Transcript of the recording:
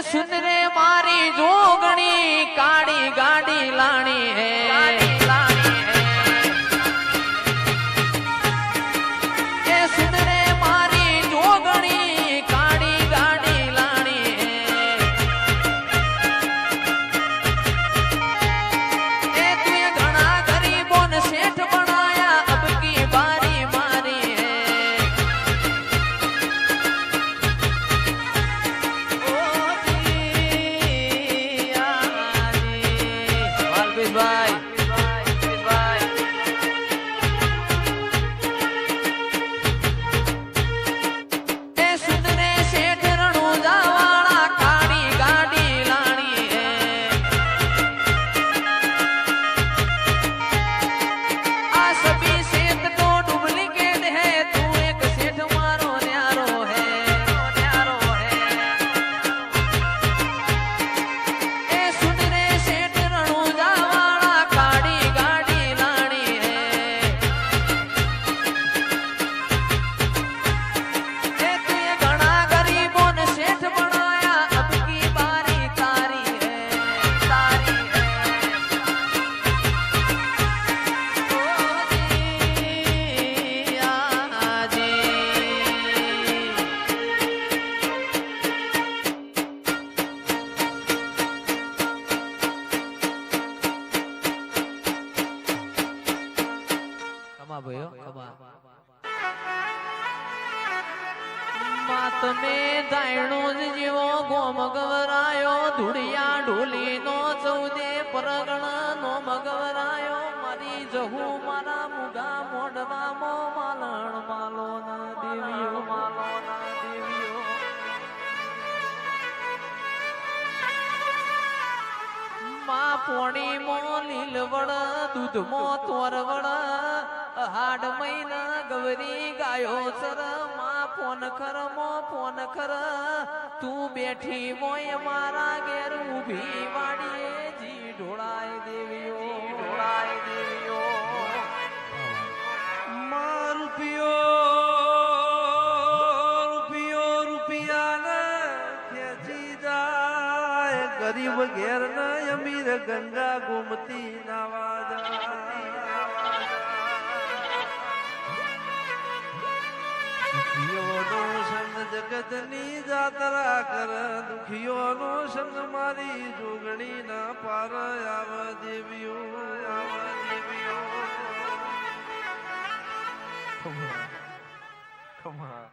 સુંદરે મારી જોગણી કાળી ગાડી લાણી હે સુંદરે મારી જોગણી કાળી ગાડી લાણી હે તું ઘણા ગરીબોને શેઠ બનાયા અબકી બારી મારી હે તમે દાયણો જેવો ગોમ ગવરાયો ધુડિયા ઢોલી નો ચૌદે પરગણ નો મગવરાયો મારી જહુ મારા મુગા મોઢવામાં માલણ માલો ના દેવીઓ માલો ના દેવીઓ માં પોણી મો લીલવડ દૂધ મો તોરવડ હાડ મહિના ગવરી ગાયો સર ફોન ખર તું બેઠી મોય મારા ઘેર ઊભી વાડીએ જી ઢોળાય દેવીઓ માં રૂપિયા ખેંચી જાય ગરીબ ઘેર ને અમીર ગંગા ગોમતી નાવા જાય જગતની જાતરા કર દુખીઓનો સંગ મારી જોગણી ના પાર આવ દેવીઓ Come on.